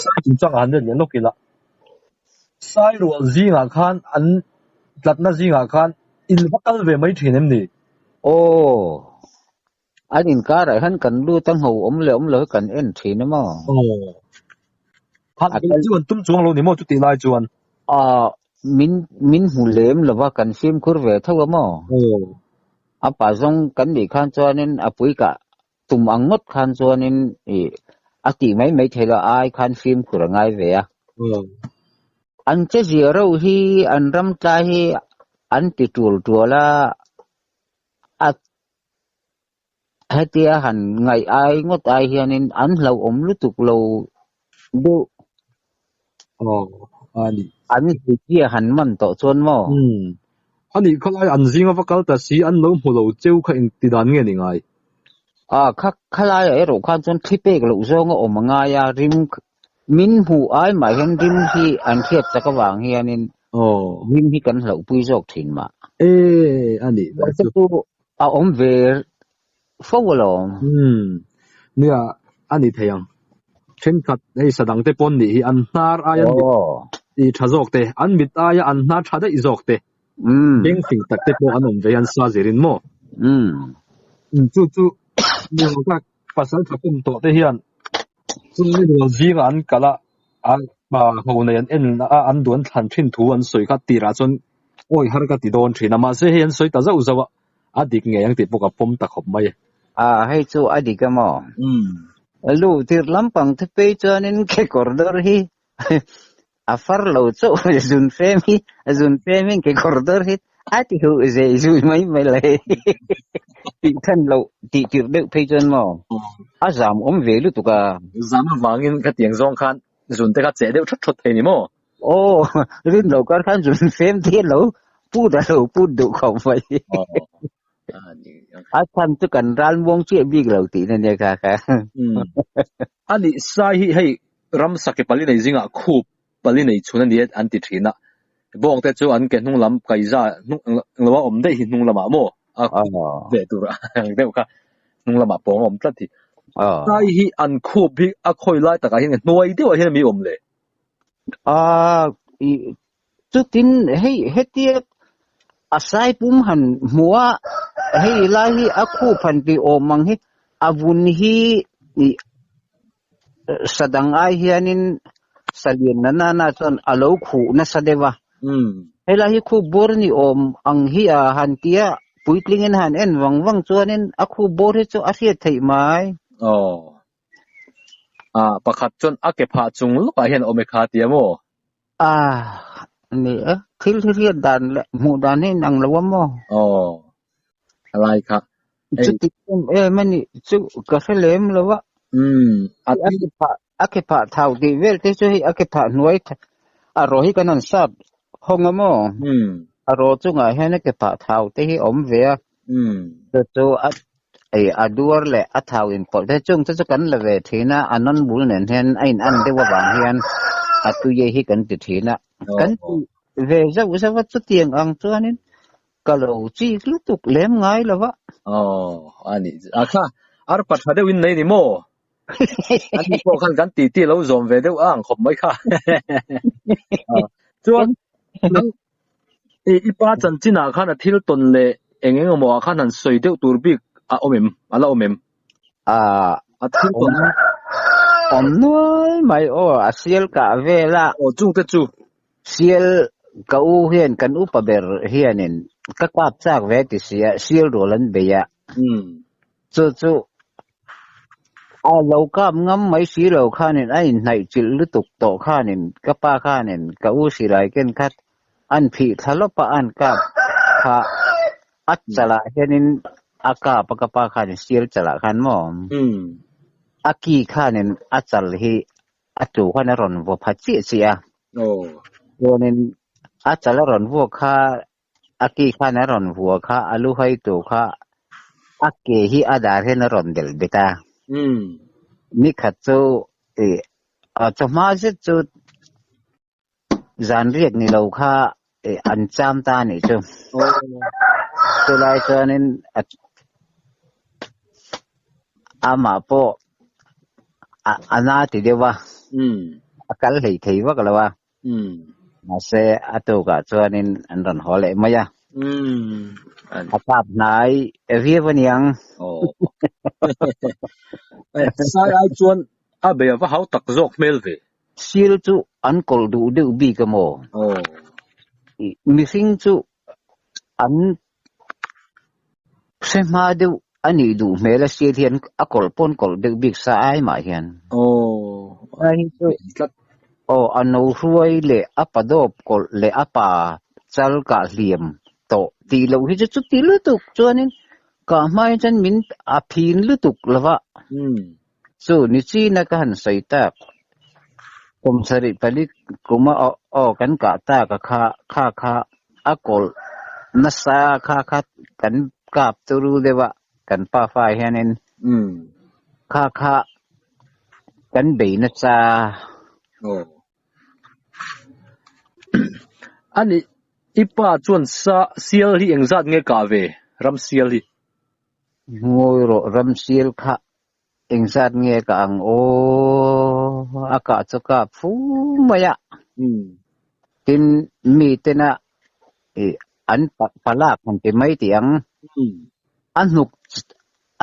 sai chúng chẳng hạn đến nó kìa sai rồi gì ngã khan anh đặt na gì ngã khan in bắt đầu về mấy chuyện em nè anh in cả rồi hắn cần lưu tăng hậu ông lỡ cần em thì nó mà hắn cái chuyện tụm chuông lâu thì mà chút tiền lại chuan min hulem là cần phim kur về thôi mà apa zong kan di khan cho nên apui cả tụm ang ngot khan cho nên ati mấy thela ai khan phim kur ngai về anh chế gì rồi hi anh ram ta hi anh ti tul la hetia han ngai ai ngot ai hianin an lâu lu tuk lâu do anh ti kia han man to chon mo anh đi khai anh riêng ở cái đó si anh lâu hồ lâu châu khai đi đàn nghe ngay khai ở rồi khan chon thipe cái lâu zong ở mà ngay rim min hu ai mà hen rim hi an khiat cha ka wang hianin rim hi kan lâu pui jok thin ma anh đi tu về phố lo nè anh đi thấy không trên cắt hay sa đăng te pon đi anh nar ai anh đi thà jok te anh mit ai anh nar thà đấy jok te bên phim tắc te po anh về anh sa zirin mo chu nhiều các pasal thắc cũng to te hiền chu ni đồ gì anh cả là mà hồ này anh đuổi thành thiên thủ anh soi cái tira chọn ôi har cái tidon thina mà sẽ hiền soi ta zau zau đi nghe yang ti po ka pom ta khop mai hay chu adi ka mo lu tir lampang te pe chanin ke corridor hi afar lo chu zun femi ke corridor hi ati hu ze zu mai le ti than lo ti tir de pe chan mo azam về lu tu ka zam wangin ka tiang zong khan zun te ka che de thot the ni mo rin lo ka khan zun fem ti lo pu du không vậy thân tu cần ran wong chia big lo ti na ne ka ani sai hi hei ram sak pali nei zinga khu pali nei chuna ni an ti thina bong te chu an ke hnung lam kai za lawa om dei hi hnung lama mo ve tu ra de ka hnung lama pong om tlat thi sai hi an khu bi a khoi lai ta ka hin noi de wa hin mi om le chu tin hei hetia asai pum han mua hei lai hi akhu phan ti omang hi avun hi sadang ai hianin salien na chon alo khu na sadewa hei lai hi khu bor ni om ang hi a han tia puitlingen han en wang chuanin akhu bor hi chu a riat thei mai pakhat chon ake pha chung lu ka hian ome kha tia mo ni thil riat dan le mu dan hi nang lawa mo alai kha chu ti mani chu ka selem lawa ake pha thau ti vel te chu hi ake pha nuai a ro hi kanan sap hongamo a ro chu nga hen ake pha thau te hi om ve chu aduar le a thau in por te chung chu kan le ve thina anon bul nen hen ain an de wa bang hian atu ye hi kan ti thina kan về ra vật chút tiền ăn cho nên cả lẩu chi lúc tục lém ngay là vậy anh kha ar pat hade win nei ni mo anh po khan kan ti lo zom ve deu ang khop mai kha chuan ipa chan china khan a thil ton le engeng mo khan an soi deu turbik a omem ala omem a thil ton nuôi mày a sial cả về la chung te chu sial kau hian kan upaber hianin ka kwap chak ve ti sial rolan beya chu a lo kam ngam mai si lo khanin ai nai chil lutuk to khanin ka pa khanin ka u si rai ken khat an phi thalopa an ka kha at chala hianin aka pa khanin sial chala khan mo aki khanin achal hi atu khan ron vo phachi chia nên achal ron vo kha aki khan ron vo kha alu hai tu kha akke hi adar hen ron del beta ni khatso chama je chu zan riek ni lo kha an cham ta ni chu to lai cho nên ama po ana ti dewa akal hei wak lawa mase atu ka chuanin an ron hole maya akap nai evia vaniang sai ai chuan a be va hau tak zok mel ve sil chu an kol du de bi ka mo missing chu an sema de ani du mela sil hian akol pon kol de bi sa ai ma hian ai chu ano ruai le apadop kol le apa chal ka liam to ti lo hi chu ti lu tuk chuanin ka mai chan min a phin lu tuk lawa so ni chi na ka han sai ta kom sari palik kuma o kan ka ta ka kha akol nasa kha kan kap turu dewa kan pa fa hianin kha kan be na cha ani ipa chuan sa sial hi engzat nge ka ve ram sial hi ngoi ro ram sial kha engzat nge ka ang aka chuka phu maya tin mi tena an palak han te mai tiang an nuk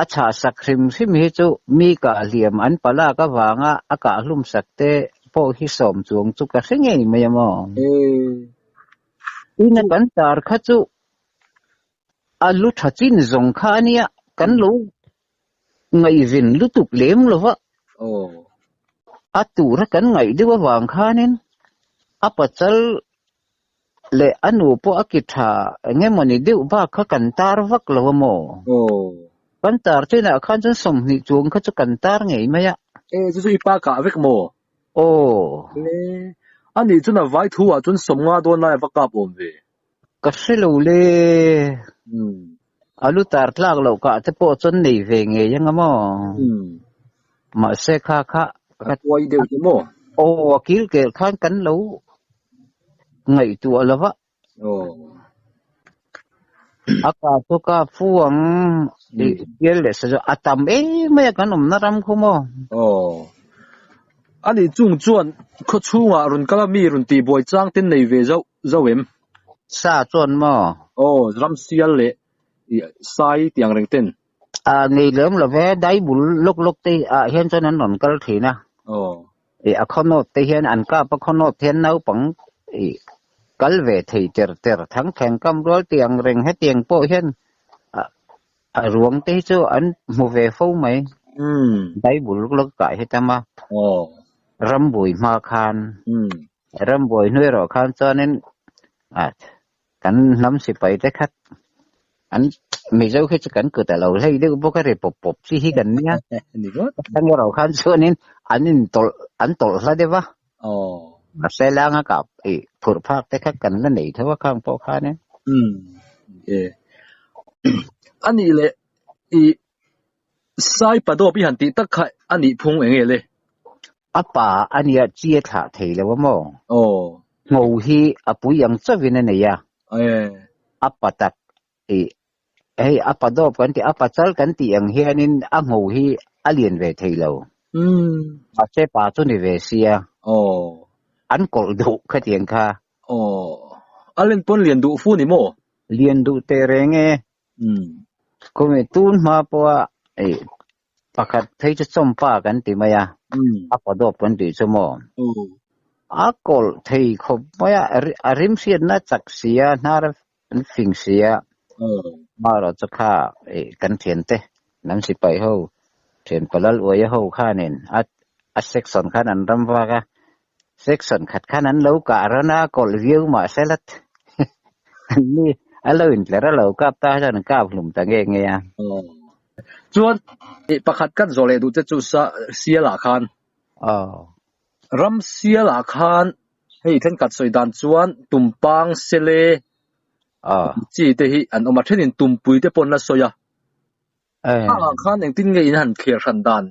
acha sakrim sim hi chu mi ka liam an pala ka wanga aka hlum sakte po hi som chuang chu ka hringe ni mai mo ina kan tar kha chu alu thachin zong kha nia kan lu ngai vin lu tuk lem lo wa atu ra kan ngai dewa wang kha nen apachal le anu po akitha ngemoni deu ba kha kan tar vak lo mo kan tar chena khan chun som ni chung kha chu kan tar ngei maya chu ipa ka vek mo le ani chuna vai thu a chun som nga don lai vaka pom ve ka selo le alu tar tlak lo ka te po chun nei ve nge yang mo ma se kha ka wai deu mo akil ke khan kan lo ngai tu alawa aka to ka fuang yel le sa atam me kan om naram khumo ani chung chuan kho chunga run kala mi run ti boi chang tin nei ve zo em sa chuan mo ram sial le sai tiang reng ten nei lem la ve dai bul lok te hian chuan an non kal thina a khono te hian an ka pa khono then nau pang kal ve thei ter thang kheng kam rol tiang reng he tiang po hian a ruang te chu an mu ve fo mai dai bul lok ka he tama ram bui ma khan ram bui nuôi ro khan cho nên kan nam si pai te khat an mi zo khi kan ku ta lo lei de bo ka re pop si hi kan nia ni ro kan ro khan cho nên an tol la de wa mà xe lang á cặp phur phác te khat kan la nei thawa khang po kha ne ani le sai pa do bi han ti tak khai ani phung enge le apa ania chia tha thei le wa mo ngou hi apu yang chawin ne ya apa tak apa do kan ti apa chal kan ti ang hianin a ngou hi alien ve thei lo a che pa chu ni ve sia an kol du kha tiang kha alen pon lian du fu ni mo lian du te renge ko me tun ma po pakhat thei chu chom pa kan ti maya apa do kan ti chu mo a kol thei khop maya arim sian na chak sia nar fing sia ma ro chu kha kan thian te nam si pai ho thian palal oya ho kha nen a section khan an ram wa ka section khat khan an lo ka rana kol view ma selat ni alo in tla lo kap ta jan kap lum ta nge ya chuan pakhat kan zole du te chu sa siala khan ram siala khan hei then kat soidan chuan tumpang sele chi te hi an oma thenin tumpui te pon la soya khan eng tin nge in han kher ran dan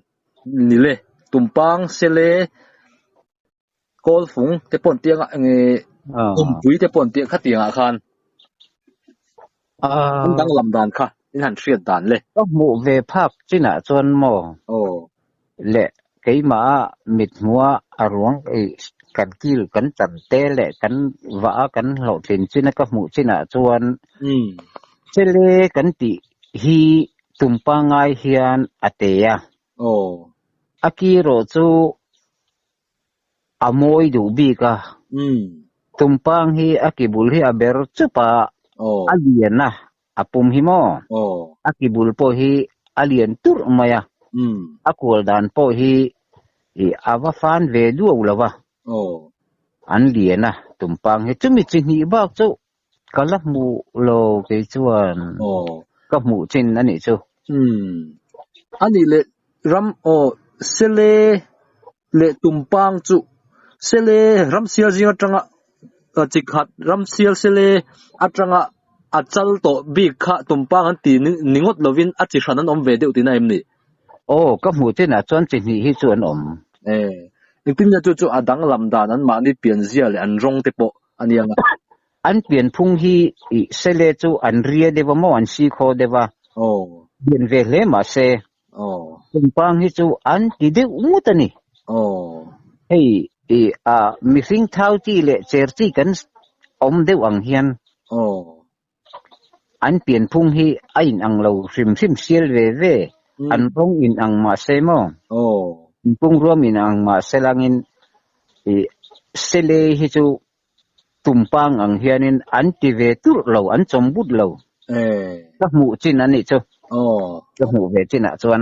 ni le tumpang sele kol phung te pon tianga nge tumpui te pon ti kha tianga khan dang lam dan kha in han thriat dan le có mu về pháp china chuan mo le cái mà mít mua aruang กันกิลกันจันเตเลกันว่ากันเหล่าถิ่นจินะก็หมู่จินะจวนเชเลกันติฮีตุมปังไงเฮียนอเตียอากิโรจูอโมยดูบีกะตุมปังฮีอากิบุลฮีอาเบรจุปะอาเลียนนะอาปุมฮิโมอากิบุลโปฮีอาเลียนตุรมายะอากูลดานโปฮีอาวาฟานเวดูอุลาวะอันเลียนนะตุมปังฮีจุมิจินีบักจูก็ลับมูโลเกจวนก็หมู่จินอันนี้จูอันนี้เลยรัมเซเลตุมปังจูเซเลรัมเซียลจิงจังอ่ะจิกหัดรัมเซียลเซเลอัจังอาจัลโตบีกะตุมปังอันตีนิงดลวินอาจิชันนั้นอมเวเดอุตินายมนี่ก็หมู่จินอ่ะจวนจินนี่จวนอมอีกทีนี้จู่ๆอดังลำดานั้นมานี่เปลี่ยนเสียเลยอันรงเตปอันยังอันเปลี่ยนพุ่งฮีเซเลจูอันเรียเดวมออันซีโคเดวะเปลี่ยนเวเลมาเซตุมปังฮีจูอันติเดอุมุตนี่เฮ้ยมิสิงเท้าจีเลเจอร์จีกันอมเดวังเฮียนอันเปลี่ยนพุ่งฮีอันอังเราซิมเซียลเวอันพุ่งอินอังมาเซโมพุ่งรวมอินอังมาเซลังอินเซเลฮีจูตุมปังอังเฮียนินอันติเวตุเราอันจมบุดเราก็หมู่จินอันนี้จูก็หมู่เวจินอ่ะจวน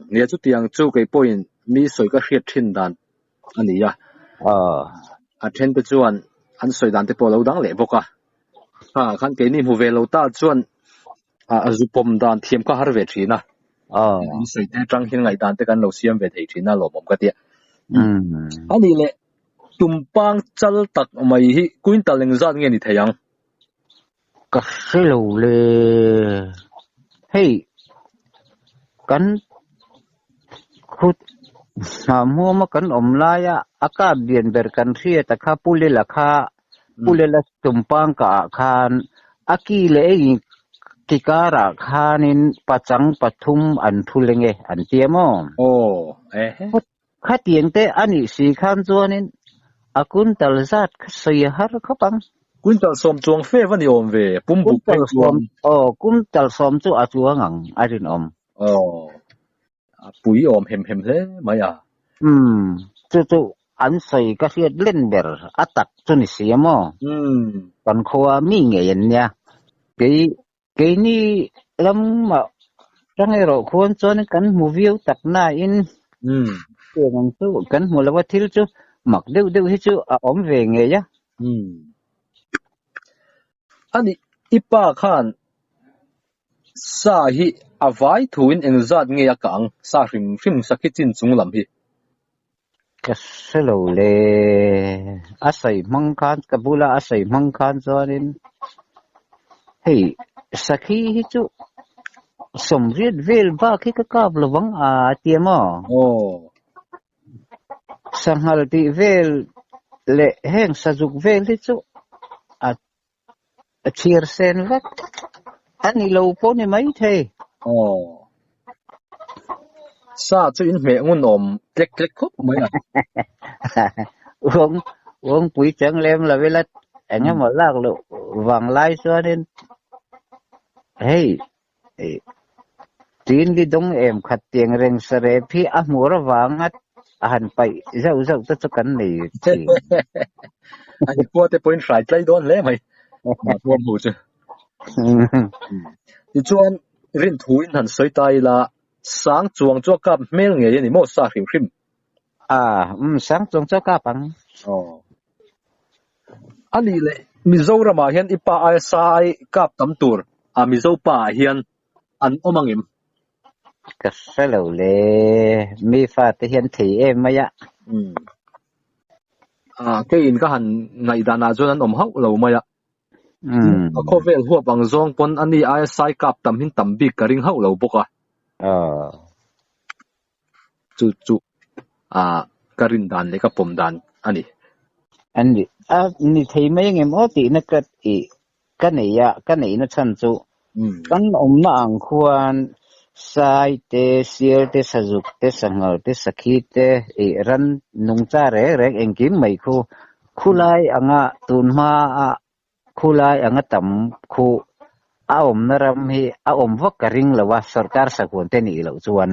เนี่ยจุดที่ยังจูไก่ป่วยมีสวยก็เฮียทินดันอันนี้อ่ะเทนไปจวนอันสวยดันที่พอเราดังเละบอกขันเกนี่หมู่เวเราตาจวนจุปมดันเทียมก็ฮาร์เวทีนะสวยแต่จังเห็นไงดันแต่กันเราเสียมเวทีนะหลบผมก็เดียอันนี้แหละตุมปังจัลตักไม่ฮิกุนตะลิงซัดเงี้ยนี่เทียงก็เสียเลยเฮ้ยกันขุดมัวมากันอมลายอากาศเบียนเบอร์กันเสียแต่ข้าพูดเลยล่ะข้าพูดเลยล่ะตุมปังกับข้านอากีเลยกิการะข้านินปัจจังปัทุมอันทุเลงอันเตียมข้าเตียงเตอันนี้สีข้านจวนินอากุนตัลซัดเสียหารเขาปังกุนตัลสมจวงเฟวันนี้อมเวปุ่มบุกเป็นจวงกุนตัลสมจูอาจวงังอารินอมปุ๋ยอมเห็มเลยไม่จู่อันใส่ก็เสียเล่นเบอร์อัตักจนเสียมั้งตอนเขาว่ามีเงี้ยเนี่ยเกนี่ลำมาจังไงเราควรจนกันมูวิวตักหน้าอินเกี่ยงจู่กันมูลว่าทิลจู่หมักเดือให้จู่อมเวงเงี้ยอันนี้อีป้าขันสาหิอาไว้ทุนเองจัดเงียกังสาริมสักกิจินจุงลำฮีก็สโลเลยอาศัยมังคันกับบุลาอาศัยมังคันจอนินเฮ้ยสักฮีฮิจูสมรีดเวลบ้าคิกกับระวังเตียมสังหารติเวลเละแห่งสะจุกเวลฮิจูเชียร์เซนวักอันนี้เราพูดในไม่เท่ซาจะอินเมงุนอมเล็กๆคุบไหมวงปุ๋ยจังเล่มละเวลาอันนี้หมดลากเลยวางไล่ส่วนนี้เฮ้ยจีนที่ดงเอ็มขัดเตียงเร่งเสร็จพี่อ่ะมัวระวังหันไปเจ้าตัวกันนี่อันนี้พวกแต่pointสายใจโดนเลยไหมมาพวกหมูจ้ะที่ชวนเรียนทุนหันสวยตายละสังจวงจ้วกับเมลเงี้ยนี่โมซาริมสังจวงจ้วกับปังอันนี้เลยมิโซรามาเฮียนอีป้าไอซายกับตำตัวมิโซป้าเฮียนอันอมังอิมก็สโลเลยมีฟ้าที่เฮียนถีเอ็มไหมแกอินก็หันไงดานาจนั้นอมเฮาเราไหมเขาเวลหัวบางซองปนอันนี้ไอซายกับตำหินตำบิกกระริงเฮาเราปกจู่กระรินดานเลยกับผมดานอันนี้นี่ที่ไม่ยังไงมอตีนักกันนี่นักชันจู่กันอมนางควร sai te sial te sajuk te sangal te sakhi te ran nungcha re rek engkim mai khulai anga tunma khulai anga tam khu aom naram hi aom vak karing lawa sarkar sakun te ni lo chuan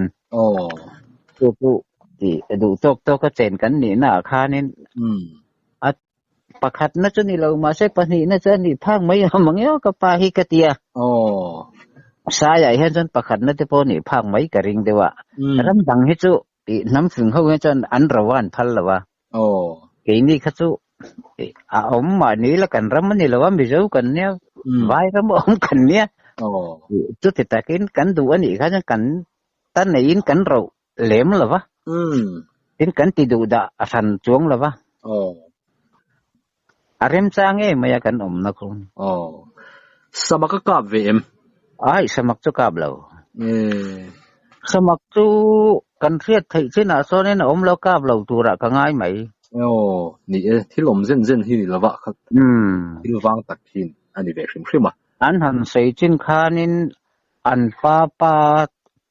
tu ti du tok tok ka chen kan ni na khanin at pakhat na chu ni lo ma se pani na cha ni phang mai mangyo ka pa hi ka tia saya hen chan pakhat na te po ni phang mai ka ring dewa ram dang hi chu ti nam phung ho hen chan an rawan phal lawa ke ni kha chu a om ma ni la kan ram ni lawa mi zo kan ne vai ram om kan ne chu ti ta kin kan du ani kha kan tan nei in kan ro lem lawa tin kan ti du da asan chuang lawa arem chang e maya kan om na khun samak ka ve em ai samak chu kap lo samak chu kan riat thai china so ne om lo kap lo tu ra ka ngai mai ni thilom zen zen hi lawa khat thil wang tak hin ani ve hrim hrim an han sei chin khanin an pa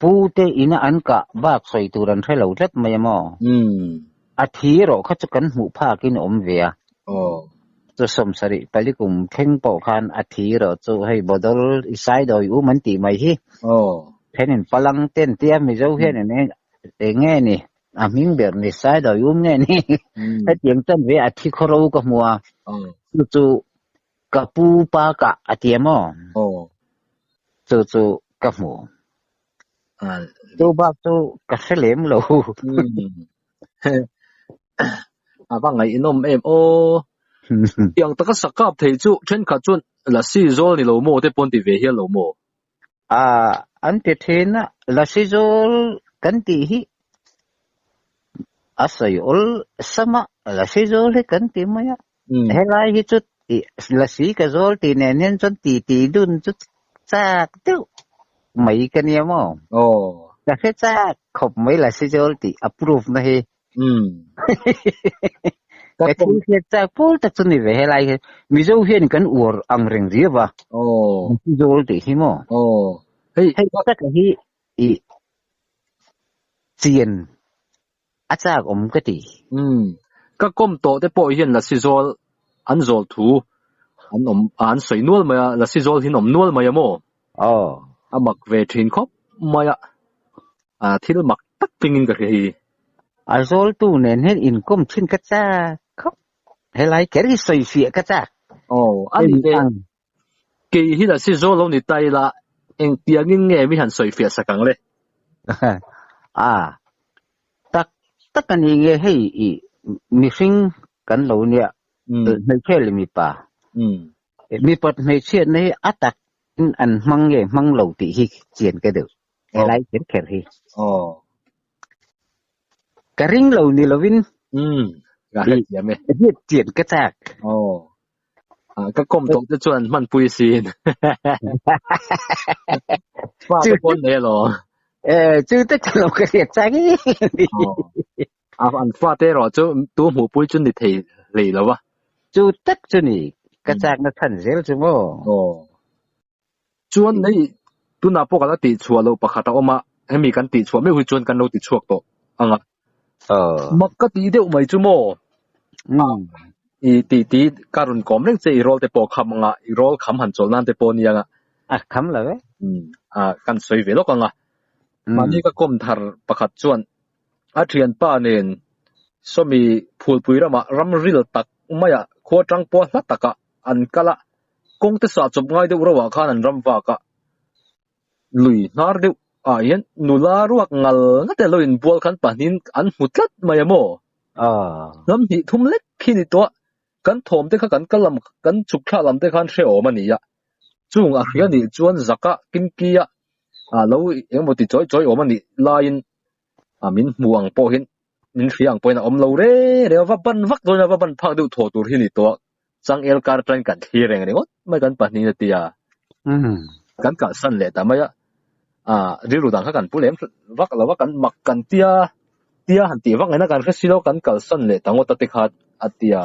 pu te ina an ka bak soi tu ran thai lo lat mai mo a thi ro kha chu kan hu pha kin om ve a chu som sari palikum kheng po khan a thi ro chu hei bodol isai doi u man ti mai hi thenin palang ten tia mi zo hian ne te nge ni a ming ber ni sai doi nge ni ta tiang chan ve a thi khoro ka mua chu ka pu pa ka a tia mo chu ka mu tu ba tu ka selem lo ba ngai inom em yang taka sakap thei chu then kha chun la si zol ni lo mo te pon ti ve hi lo mo an te thena la si zol kan ti hi asai ol sama la si zol he kan ti maya helai hi chu la si ka zol ti ne nen chon ti dun chu chak tu mai kan ya mo la he chak khop mai la si zol ti approve na he cái thứ hiện tại Paul ta chuẩn bị về lại mi dâu hiện cần uổng ang reng gì ba mi dâu thì hi mo hay tất cả hi tiền cha cái gì các công tổ để bồi hiện là si zol an zol thu an soi nuol mà là si zol hin nuol mà mo mặc về thiên khop mà thil mặc tất pingin cái gì zol tu nên hết income trên cái cha hay lại cái gì soi phía cái cha anh kỳ hi là si zol lo ni tai la en tiang nghe mi han soi phía sa kang le tất cả những cái hay mi sinh kan lo nia mai khel mi pa mi pat mai chen nei atak an mang nge mang lo ti hi chen cái được hay lại cái kher hi cái ring lo ni lovin hết tiền cái chạc các công tổ cho chuẩn man pui xin pha cái con này rồi chứ tất cả là cái thiệt chạc ấy anh pha thế rồi chứ tôi mua pui chuẩn thì thầy lì rồiわchứ tất chứ nhỉ cái chạc nó thành dễ chứ mô chuẩn này tôi nào bỏ cái tỷ chùa lâu bạc hạt ông mà em mi cái tỷ chùa mấy hồi chuẩn cái lâu tỷ chùa to anh ạ mặc cái tỷ đều mấy chứ mô tỷ karun kom leng che rol te po kham nga rol kham han chol nan te po nia nga kham la ve kan soi ve lok nga mani ka kom thar pakhat chuan a thian pa nen somi phul pui rama ram ril tak maya kho tang po hla taka an kala kong te sa chop ngai de rawa khan an ram wa ka lui nar de yen nula ruak ngal na te loin bol khan panin an hutlat maya mo lam hi thum lek khi ni to kan thom te kha kan kalam kan chukha lam te khan hreo mani ya chung a hian ni chuan zaka kim kia lo engmo ti choi omani lain min muang po hin min hriang poina om lo re va ban vak dona va ban phang du tho tur hi ni to chang el kar tran kan thi reng ni ngot mai kan pa ni na tia kan ka san le ta maya ri ru dang kha kan pulem vak lo kan mak kan tia han ti vak na kan kha silo kan kal san le tangot ta te khat atia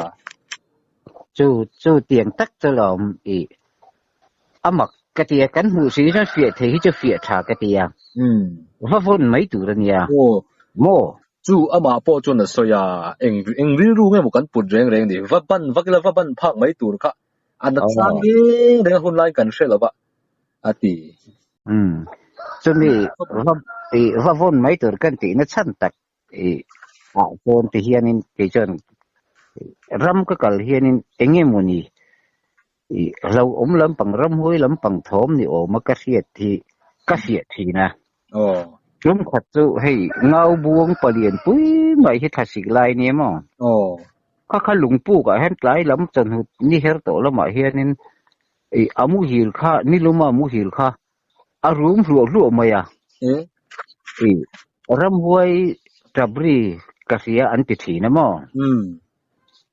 chú tiền tắc cho lòng ý ấm mặc cái tia cắn hủ xí nó phía thì cho phía trả cái tia và vốn mấy tuổi rồi nha mô chú ama po cho nó soi à anh ví dụ nghe một căn bút rèn rèn đi vấp ban phẳng mấy tuổi cả anh đã sang đi để hôm nay cần sẽ là vậy à thì cho nên và vốn mấy tuổi cái tí nó chăn tắc vốn thì hiện in cái chân ram cái cái hiện in anh em muốn đi lâu lắm bằng ram hôi lắm bằng thom thì mà cái gì thì na chúng thật sự hay ngao buông bờ biển bụi mấy cái thật sự lại nè mà các lũng pu cả hết lại lắm chân như hết tổ lắm mà hiện in amu hil kha ni luma amu hil kha arum ruo maya ram hôi trabri kasia anti thi na mo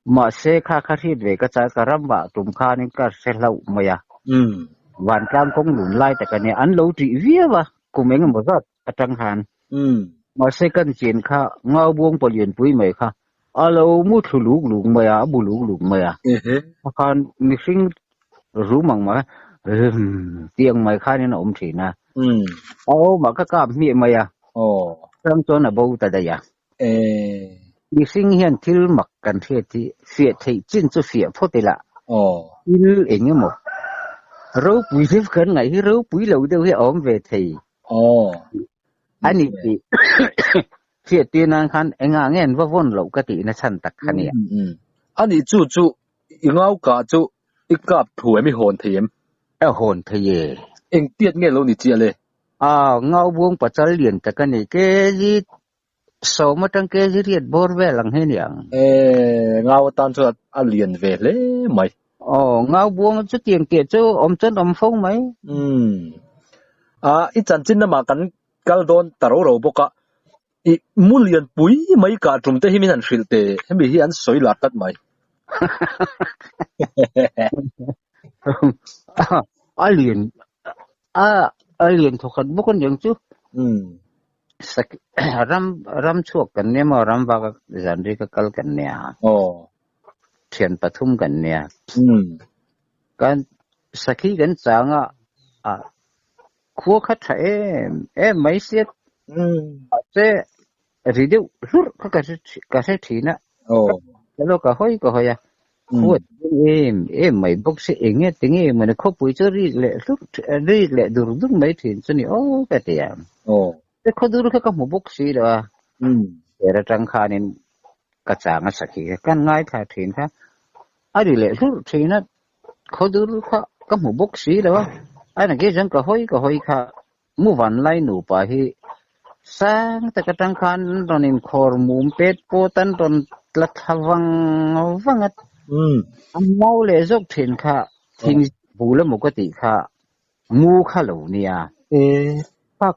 mà xe kha thịt về cái trái cà ram bạ tụm kha nên cả xe lậu maya hoàn trang cũng lùn lai tại cái này ăn lâu trị vía mà cùng mấy người một giọt ở trong hàn mà xe cần tiền kha ngao buông bờ biển bụi mày kha lâu mua thử lú maya bù lú maya khan mixing rú măng mà tiếng mày kha nên ôm chỉ na mà cái cam miệng maya trong chỗ là bầu tại đây à mixing hiện til mặc cần thì phía thì chính cho phía phốt đây là til anh em một râu bùi xếp khẩn ngày râu bùi lâu đâu hay ốm về thì anh ấy thì phía tiền anh khăn anh nghe và vốn lâu cái tí nó sẵn tắc khăn này anh ấy chú ngao cả chú ít cặp thù em hồn thì em hồn thì anh biết nghe lâu nị chia lệ ngao buông bắt chân liền tại cái này cái gì số mà trong cái gì liền bor về lằng hết nhỉ ngao tan cho anh liền về lẽ mày ngao buông chút tiền kiệt chú chân phong mấy ít chân chín mà cắn cal don taro rồi bốc cả muốn liền bùi mấy cả chúng ta hi mình ăn xịt tệ hi mình hi ăn soi lạt tắt mày liền thuộc hẳn bốc con những chứ ram chuộc cái này mà ram vào cái dàn đi cái cal cái này thiền Pathum cái này cái sakhi cái chẳng khu khát em mấy xét thế rồi đâu lúc cái thì nè cái lúc cái hồi à khu em mấy bốc sĩ tiếng em mà nó không bùi cho đi lệ được mấy thì cho nên cái gì à thế có được cái một bốc sĩ đó để ra trang khai nên cái chẳng là sakhi cái ngay thay thì khác đi lệ lúc thì nó có được cái một bốc sĩ đó anh cái dân cái hoi kha mu van lai nu pa hi sang ta ka tang khan ronin khor mum pet potan ron tlat hawang wangat am mau le jok thin kha thing bula mu ka ti kha mu kha lo nia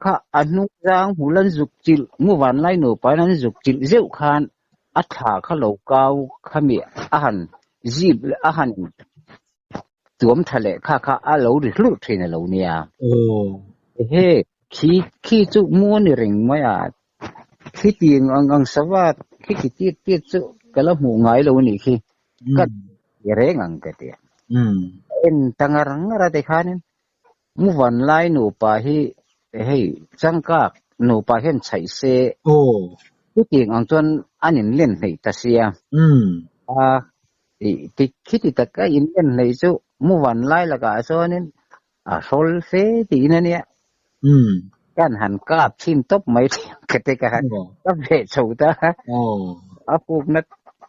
kha anu jang hulan juk chil mu van lai nu pa nan juk chil zeu khan atha kha lo kau khami ahan jib ahan tuom thale kha alo ri hlu thina lo nia he khi chu mu ni ring maya khi tiếng ang sawa khi tiết chu kala mu ngai lo ni khi kat yere ngang ka ti en tangarang ra de khanin mu van lai nu pa hi hey changka nu pa hen chai se khi tiếng ang chon anin len hei ta sia thì khi ta ka in len hei chu mu van lai là cả số nên sol phê tí nữa nè cái hành cáp chim tóc mấy cái cái hành tóc về sầu ta áp buộc nó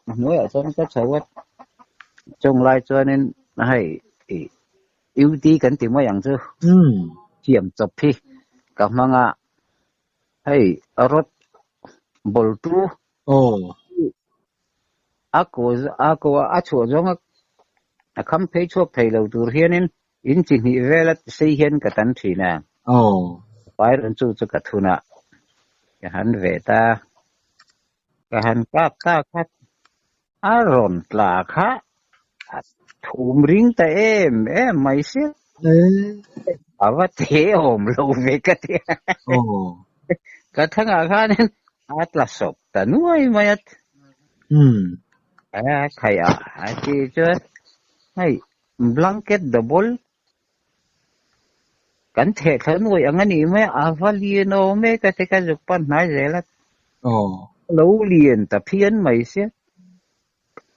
nói ở trong cái sầu á trong lai cho nên hay ưu tí cái tiếng mấy dạng chứ chiếm chụp phi các mang hay rốt bol tu aku achu giống khám phê chuộc thầy đầu tur hiền nên in chỉ nghĩ về là xây hiền cái tấn thì nè phải lần chú cho cái thu nè cái hắn về ta cái hắn cáp ta cáp aron là khá thùm ring ta em mày xếp vắt thế hòm lâu về cái thế cái thằng khác nên là sọc ta nuôi mày thầy chỉ cho hay blanket double กันเทศน์วยอังนี้ไม่อาวาลีโนไม่ก็จะกันจุปันไหนเจละเราเรียนแต่เพี้ยนไม่เสีย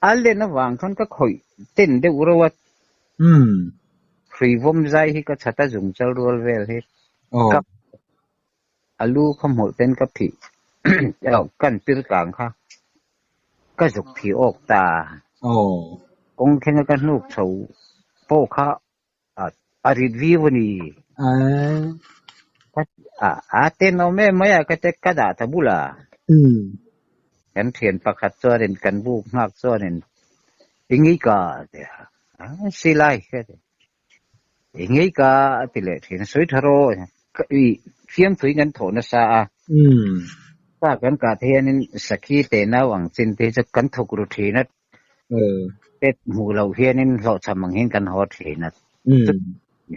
อะไรนะวางท่านก็คอยเต้นเดือดวัดฟรีวมใจที่ก็ชัดจุงเจ้ารัวเวลที่กับอาลูขโมยเต้นกับผีเอากันปีกลางค่ะก็จุกผีออกตากงแข่งกันลูกเฉาโป้ข้าอาริดวิวนี่เต้นเอาไม่ก็จะกระดาษบุลากันเทียนประคัดตัวเด่นกันบุกมากตัวเด่นอย่างนี้ก็เดี๋ยวสิไลแค่อย่างนี้ก็ติเลเทียนสวยทารุก็เพียงถุยกันโถนซาถ้ากันกาเทียนสักขีเตน่าหวังจินที่จะกันถูกรุทีนัดเป็ดหูเราเฮียนินเราทำมังเห็นกันหอดทีนัด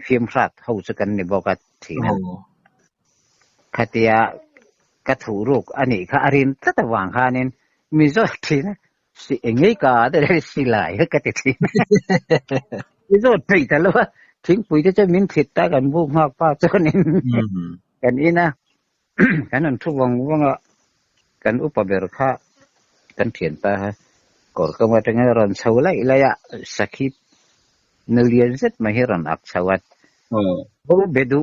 เพียงพลาดเขาจะกันในบอกกันทีนัดขัดยากระถูรูกอันนี้ข้าอรินตั้งแต่วางข้านินมีโจทย์ทีนะสิเองไงก็ได้สิหลายก็ติดทีมีโจทย์ผิดแต่ละว่าทิ้งปุ๋ยจะมิ้นผิดแต่กันบุกมากป้าเจ้านินกันนี้นะกันนั้นทุกวันว่ากันอุปเบรค่ากันเถียนไปฮะก่อนก็มาถึงรอนเสาไล่ระยะสักขีนเลียนเสร็จมาให้รอนอักษวัดโอ้เบดู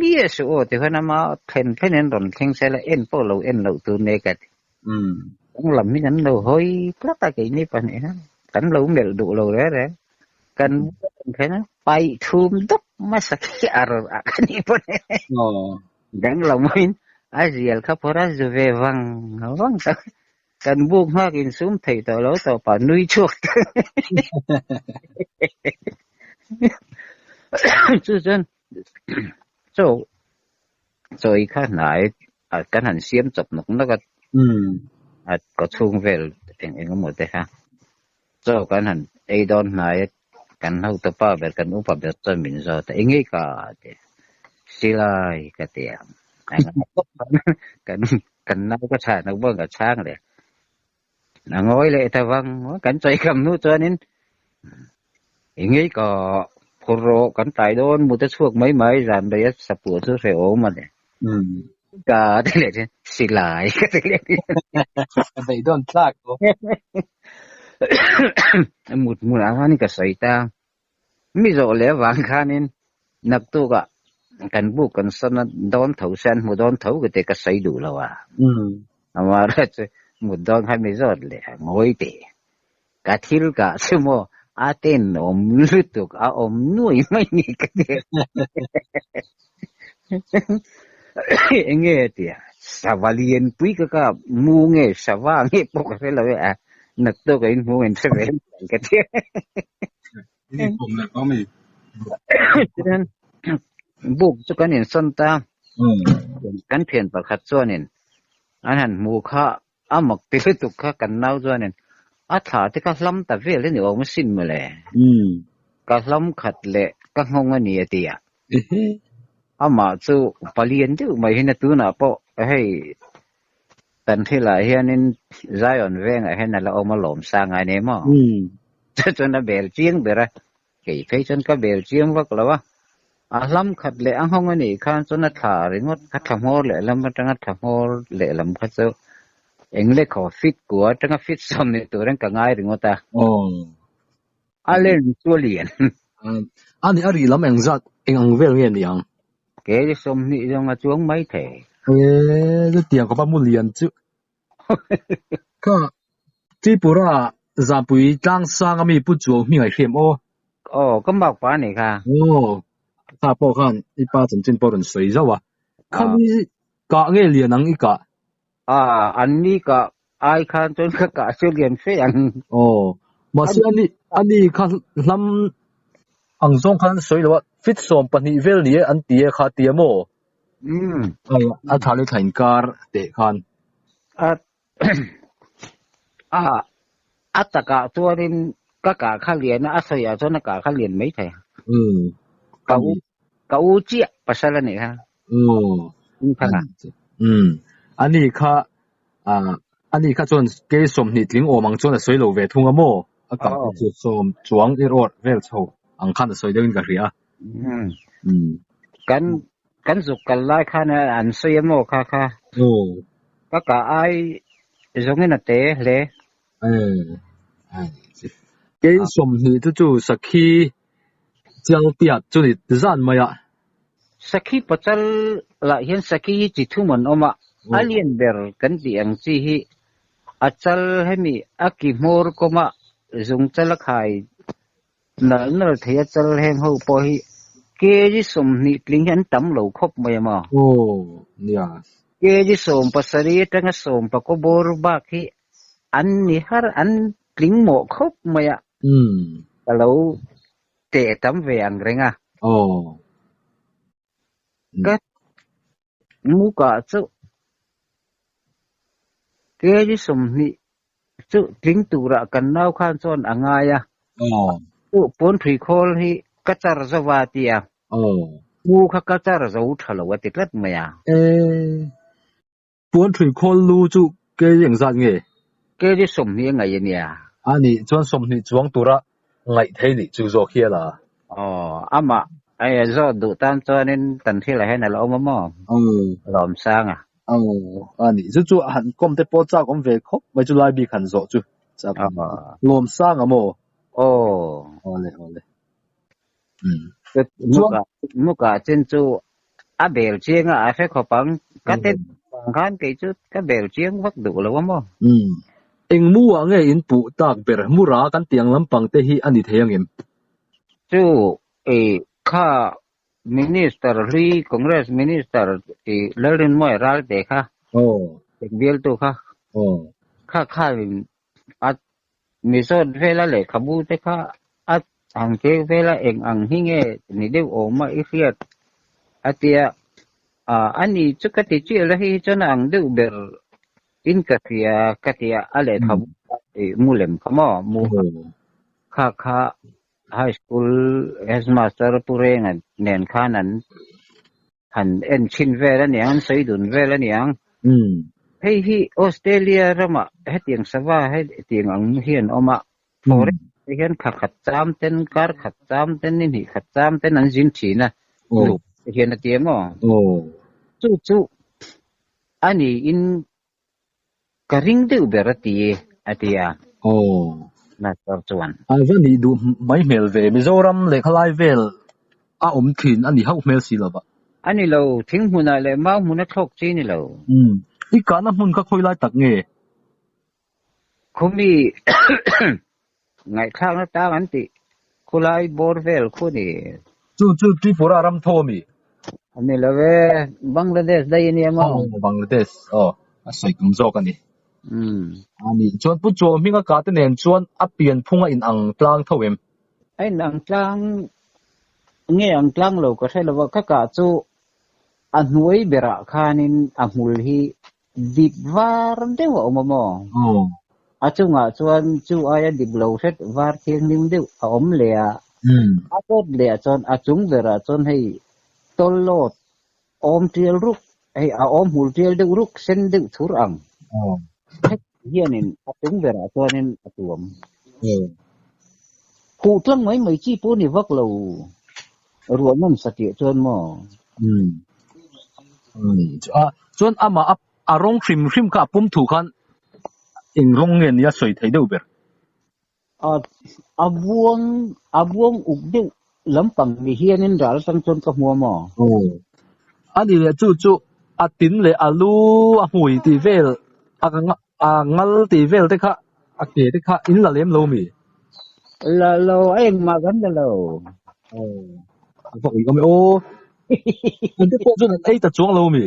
มีสุโอแต่ว่าน้ำมาเห็นแค่นั้นรอนแข่งเสร็จแล้วเอ็นพวกเราเอ็นเราตัวเนกัดต้องลำนี้นั้นเราเฮ้ยพระตาเกี่ยนี่ปะเนี่ยนะกันเราเมลดูเราเลยกันแค่นั้นไปทุ่มดุมาสักขีอารมณ์อันนี้ปะเนี่ยดังเราไม่อาเจียลข้าพระจะเววังสักกันบุกมากอินซุ่มไทยต่อแล้วต่อป่านุยชุกจู่จนโจอีกข้างไหนกันหันเสียมจับหนุกแล้วก็ก็ทุ่งเวลเองก็หมดเลยค่ะโจกันหันไอ้ดอนไหนกันเอาตัวป้าแบบกันอุปแบบจะมินโจแต่เองก็สิไลก็เตียมกันนักก็ชานักบ้างกับช้างเลยนังอ้อยเลยแต่วังกันใจคำนู้นตัวนี้เองก็พอรอกันตายโดนมุดช่วงไม่รันได้สับปวดเสียโอมาเนี่ยก็ได้เลยสิหลายก็ได้เลยไปโดนซากมุดอะไรนี่ก็ใส่ตาไม่รู้เลยวางขานี่นักตัวก็กันบุกกันสนัดโดนเท้าเส้นมุดโดนเท้าก็แต่ก็ใส่ดูแล้วว่ามาเรื่องมุดโดนให้ไม่รู้เลยงอยเตะกะทิลกะสมออาเต้นอมลุตุกอาอมนุ่ยไม่มีกันเองเงี้ยเดียสาวเลียนปุยก็มูเงี้ยสาวเงี้ยปกติเลยนักตัวก็อินมูเงี้ยเสวยกันเดียนี่ผมเนี่ยก็มีฉะนั้นบุกจะกันเห็นส้นตากันเพียนประคัดส่วนเห็นอันนั้นมูข้าอาหมกติดตุกข้ากันน่าส่วนเห็นอาถาที่ก็ล้ำแต่เวลนี่ออกมาสิ้นมาเลยก็ล้ำขัดเละก็งงอันนี้ตีอ่ะอามาสู้ปลีนจู่ไม่เห็นตัวน่ะเพราะให้ตันที่หลายเฮียนี่ใจอ่อนแรงให้นั่นเราเอามาหลอมสร้างไงเนี่ยมั้งจนน่ะเบลเจียงเบลอะไรกี่เพยจนก็เบลเจียงว่าก็แล้วว่าล้ำขัดเละงงอันนี้ข้างจนน่ะถ่าหรือว่าขัดทำหัวเละแล้วมันจะงัดทำหัวเละลำขัดเจ้าเอ็งเล็กขอฟิตกัวจังก็ฟิตซ้ำในตัวนั้นก็ง่ายถึงว่าตาอะไรตัวเลียนอันนี้อะไรล้ำเอ็งจัดเอ็งอังเวลเลียนยังแกจะซ้ำนี่ยังมาจ้วงไม่เถะจะเตียงก็บ้ามุ่งเลียนจุก็ที่ปุระจะไปตั้งสร้างมีผู้จ้วงมีอะไรเข้มก็บอกป้านี่ค่ะถ้าพอ看一巴掌进波人水着哇看你搞个เลียนนังอีกะอันนี้ก็ไอ้ข้าจนก็กะเสียเรียนเฟียงมาสิอันนี้ข้าลำอังส่งข้าสวยเลยว่าฟิตส่งปันนี้เวลนี้อันเดียข้าเดียโมถ้าเลยขันการเตะขันตะกะตัวนี้ก็กะข้าเรียนนะอาศัยจนกะข้าเรียนไม่ใช่เกาเจี๊ยภาษาละเนี่ยฮะนี่ค่ะอันนี้ข้าอันนี้ข้าจนเกยสมนิถึงโอมังจนแต่สวยโลเวทุ่งอะโมอากาศจะสมจวงอีรอดเวลโชอังคันแต่สวยเดินกันเรีย กันสุกกันไล่ข้านะอันเสียโมค่ะก็กะไอจงเงินเตะเลยcái sum thì chú saki giao tiệt chú đi dàn mà ya saki pacal la hian saki chỉ thu mình oma alien ber kan ti ang chi hi achal hemi akimor koma zung chala khai na na thia chal heng ho po hi ke ji sum ni tling han tam lo khop mai ma ke ji sum pasari tanga sum pa ko bor ba ki an ni har an tling mo khop mai a lo te tam ve ang renga ka mu ka chu ke ji sum ni chu tling tu ra kan nau khan chon anga ya chu pon thri khol hi kachar zawatia mu kha kachar zau thalo wa tiklat maya pon thri khol lu chu ke yang zat nge ke ji sum ni ngai nia ani chon sum ni chuang tura ngai thei ni chu zo khia la ama ai zo du tan cho nên tần thi là hay là lo mo lòm sang à ani chu han kom te po cha kom ve khop mai chu lai bi khan zo chu cha lom sang amo ole muka trên chu a bel chieng a phải khó bằng cái tên khan cái chút cái bel chieng vắt đủ là mo eng mu a nge in pu tak ber mura kan tiang lampang te hi ani theyang em chu kha minister ri congress minister lerin moi ral te kha biel tu kha at misod vela le khabu te kha at ang ke vela eng ang hinge ni deu o ma ikhiat atia ani chukati chi la hi chana ang deu ber in katia ale khabu mulem kama mu kha high school headmaster purengan nen khanan han en chin vela niang seidun vela niang hei hi Australia rama he tiang sawa he tiang ang hian oma fore hian khat cham ten kar khat cham ten ni khat cham ten an jin thina hian atiamo chu ani in karing de berati atia na chuan van ni du mai mel ve Mizoram le khalai vel a thin ani hau mel silaba ani lo thing huna le mau huna thok chi ni lo i kana mun kha khoi lai tak nge khumi ngai khang na ta an ti khulai bor vel khu ni chu tripura ram thomi ani lo ve Bangladesh dai ni ma Bangladesh asai kum zo ka ni ani chon pu cho mi nga ka te nen chuan a pian phunga in ang tlang thowem ai nang tlang nge ang tlang lo ka thela wa ka chu a hnuai bera khanin a hmul hi dipwar dewa omomo a chunga chuan chu aya diblo set war thieng nim deu a om le a tot le chon a chung bera chon hei tolot om tiel ruk hei a om hul tiel deu ruk sen deu thur ang hianin a chung bera chuanin a tuam khu tlang mai chi pu ni vak lo ruamam satia chuan mo chuan ama a rong hrim ka pum thu khan eng rong nge nia soi thei deu ber abuang uk deu lampang ni hianin ral tang chon ka hmuam mo ani le chu a tin le alu a hui ti vel a ngal ti vel te kha a ke te kha in la lem lo mi la lo eng ma gan lo vok iome anh te po chuan an ei ta chuang lo mi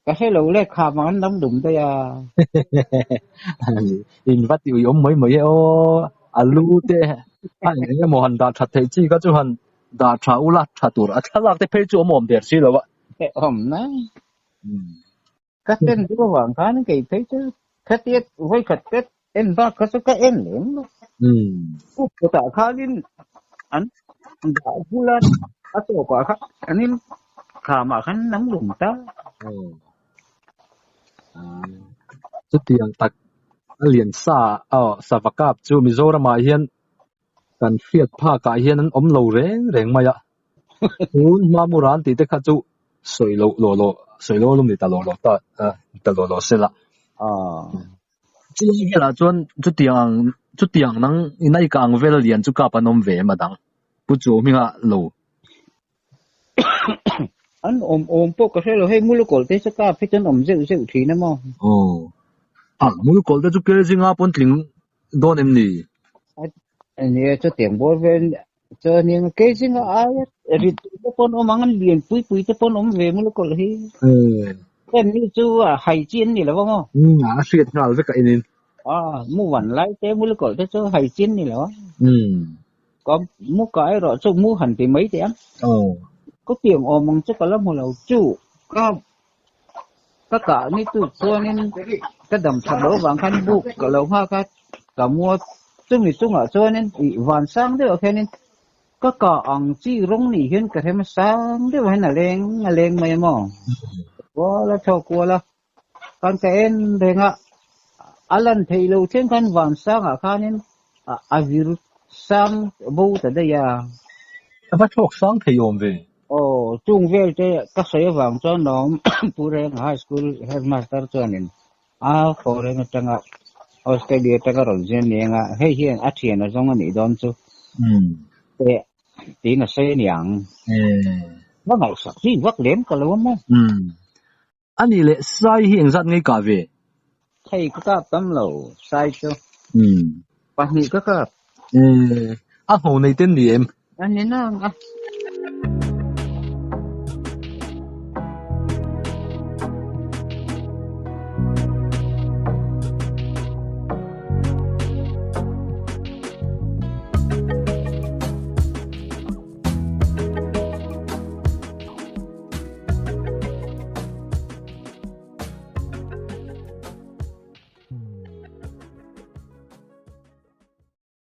cái hello le kha ma an dam dum te ya in vat ti mai alu te anh nghe mo han da that thei chi ka chu han da tha ula tha tur a thalak te phei chu mom der si lo wa na cái tên của hoàng khán cái thấy chứ khát tiết với khát tiết em ba có số cái em liền úp của ta khá lên anh đã pula ở chỗ quả khác anh em khá mà khán nóng lùng ta chút tiền tắc liền sa sa vakap chu Mizoram hian kan fiat pha ka hian an om lo reng mai 嘛冇人哋的卡做水路拢嚟得落得得落先啦。即係啦，轉就點能那一個為了連就夾班弄為嘛當，不做咩啊路。anh ôm bộ cái xe là hay mua lúc cổ thế sao phía trên ôm rượu thì nó mà mua lúc cổ thế chút kia chứ ngã bốn tiếng đón em nè anh ấy cho tiền bố về cho nên cái gì ngã ai rồi cái con ôm ăn liền pui cái con ôm về mua lúc cổ là hi em như chú hải chiến này là không suy nghĩ với cái này mua vằn lái thế mua lúc cổ thế cho hải chiến này là có mua cái rồi cho mua hẳn thì mấy tiền có tiền ôm mong chắc là một lầu chủ có cả như tụi cho nên cái đầm sạt đổ vàng khăn buộc cả lầu hoa cả mua chung ở cho nên bị vàng sáng đấy ok nên có cả ông chi rong nỉ hiên cả thêm sáng đấy hay là lên mày mò quá là cho qua là con cái em đây ngạ Alan thì lâu trên khăn vàng sáng ở khăn nên virus sáng bù tại đây bắt chọc sáng thì ôm về trung về thế các sĩ vàng cho nó pure high school headmaster cho nên foreign tanga Australia tanga rồi gen nenga he hian athian a zonga ni don chu te ti na se niang nó ngày sắc gì vắt lém cả luôn mà anh đi lệ sai hiện rất ngay cả về thầy có tấm lầu sai cho bạn nghĩ có hồ này tên gì em anh nhớ